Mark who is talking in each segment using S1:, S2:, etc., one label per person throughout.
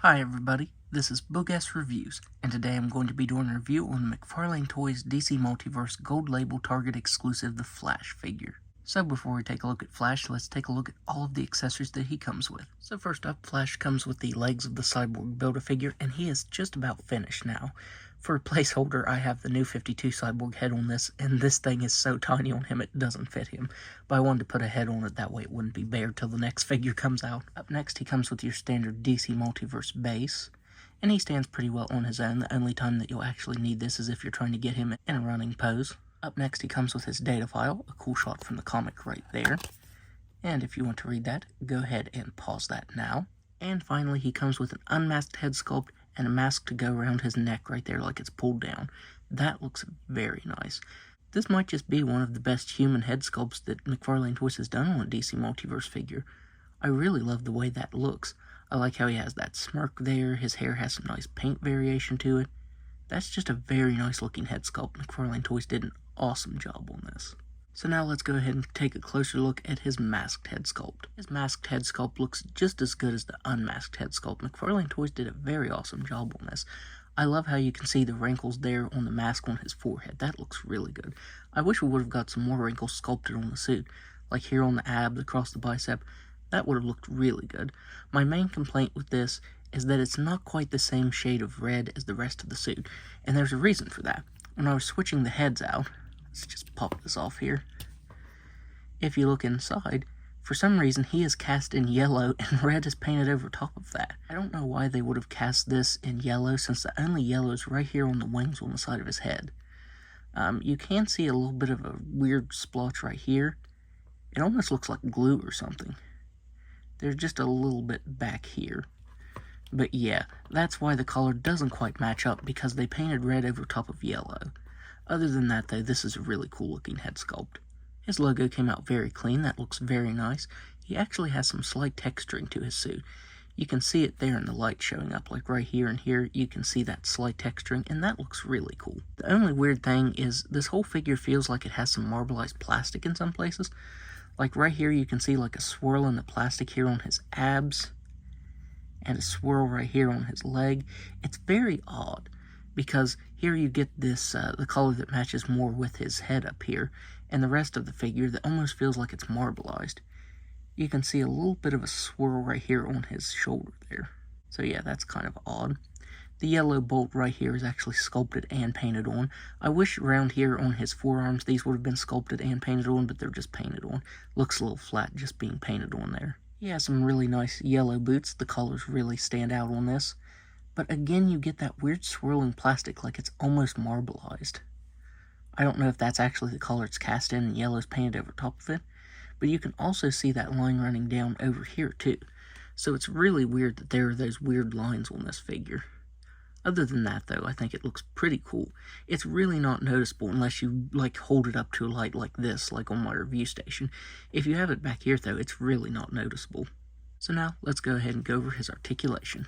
S1: Hi everybody, this is Boogess Reviews, and today I'm going to be doing a review on the McFarlane Toys DC Multiverse Gold Label Target exclusive The Flash figure. So before we take a look at Flash, let's take a look at all of the accessories that he comes with. So first up, Flash comes with the legs of the Cyborg Build-A-Figure, and he is just about finished now. For a placeholder, I have the new 52 Cyborg head on this, and this thing is so tiny on him it doesn't fit him. But I wanted to put a head on it, that way it wouldn't be bare till the next figure comes out. Up next, he comes with your standard DC Multiverse base, and he stands pretty well on his own. The only time that you'll actually need this is if you're trying to get him in a running pose. Up next, he comes with his data file, a cool shot from the comic right there. And if you want to read that, go ahead and pause that now. And finally, he comes with an unmasked head sculpt and a mask to go around his neck right there like it's pulled down. That looks very nice. This might just be one of the best human head sculpts that McFarlane Toys has done on a DC Multiverse figure. I really love the way that looks. I like how he has that smirk there, his hair has some nice paint variation to it. That's just a very nice looking head sculpt. McFarlane Toys did an awesome job on this. So now let's go ahead and take a closer look at his masked head sculpt. His masked head sculpt looks just as good as the unmasked head sculpt. McFarlane Toys did a very awesome job on this. I love how you can see the wrinkles there on the mask on his forehead. That looks really good. I wish we would have got some more wrinkles sculpted on the suit, like here on the abs, across the bicep. That would have looked really good. My main complaint with this is that it's not quite the same shade of red as the rest of the suit, and there's a reason for that. When I was switching the heads out, let's just pop this off here. If you look inside, for some reason he is cast in yellow and red is painted over top of that. I don't know why they would have cast this in yellow, since the only yellow is right here on the wings on the side of his head. You can see a little bit of a weird splotch right here. It almost looks like glue or something. There's just a little bit back here. But yeah, that's why the color doesn't quite match up, because they painted red over top of yellow. Other than that though, this is a really cool looking head sculpt. His logo came out very clean, that looks very nice. He actually has some slight texturing to his suit. You can see it there in the light showing up, like right here and here, you can see that slight texturing, and that looks really cool. The only weird thing is this whole figure feels like it has some marbleized plastic in some places. Like right here you can see like a swirl in the plastic here on his abs, and a swirl right here on his leg. It's very odd, because here you get this, the color that matches more with his head up here, and the rest of the figure that almost feels like it's marbleized. You can see a little bit of a swirl right here on his shoulder there. So yeah, that's kind of odd. The yellow bolt right here is actually sculpted and painted on. I wish around here on his forearms these would have been sculpted and painted on, but they're just painted on. Looks a little flat just being painted on there. He has some really nice yellow boots. The colors really stand out on this. But again, you get that weird swirling plastic like it's almost marbleized. I don't know if that's actually the color it's cast in and yellow's painted over top of it, but you can also see that line running down over here too. So it's really weird that there are those weird lines on this figure. Other than that though, I think it looks pretty cool. It's really not noticeable unless you like hold it up to a light like this, like on my review station. If you have it back here though, it's really not noticeable. So now let's go ahead and go over his articulation.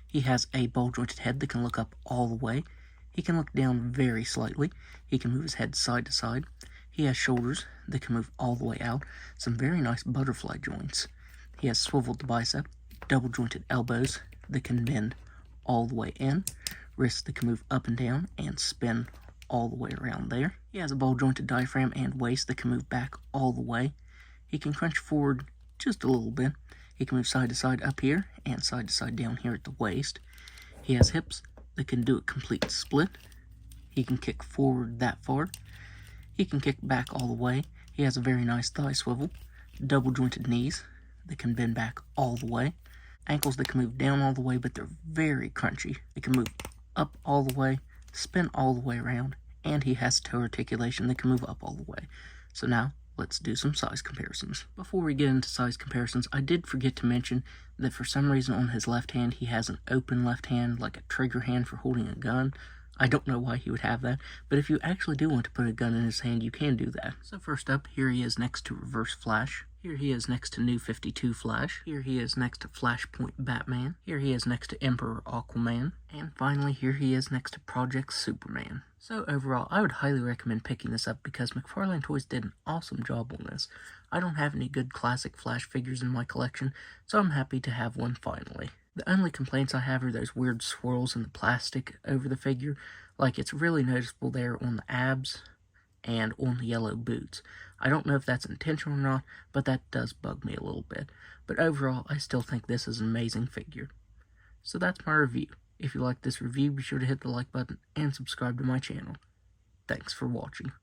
S1: He has a ball-jointed head that can look up all the way. He can look down very slightly. He can move his head side to side. He has shoulders that can move all the way out. Some very nice butterfly joints. He has swiveled bicep, double-jointed elbows that can bend all the way in. Wrists that can move up and down and spin all the way around there. He has a ball-jointed diaphragm and waist that can move back all the way. He can crunch forward just a little bit. He can move side to side up here and side to side down here at the waist. He has hips that can do a complete split. He can kick forward that far. He can kick back all the way. He has a very nice thigh swivel. Double jointed knees that can bend back all the way. Ankles that can move down all the way, but they're very crunchy. They can move up all the way, spin all the way around, and he has toe articulation that can move up all the way. So now, let's do some size comparisons. Before we get into size comparisons, I did forget to mention that for some reason on his left hand, he has an open left hand, like a trigger hand for holding a gun. I don't know why he would have that, but if you actually do want to put a gun in his hand, you can do that. So first up, here he is next to Reverse Flash. Here he is next to New 52 Flash. Here he is next to Flashpoint Batman. Here he is next to Emperor Aquaman. And finally, here he is next to Project Superman. So overall, I would highly recommend picking this up because McFarlane Toys did an awesome job on this. I don't have any good classic Flash figures in my collection, so I'm happy to have one finally. The only complaints I have are those weird swirls in the plastic over the figure. Like, it's really noticeable there on the abs and on the yellow boots. I don't know if that's intentional or not, but that does bug me a little bit. But overall, I still think this is an amazing figure. So that's my review. If you liked this review, be sure to hit the like button and subscribe to my channel. Thanks for watching.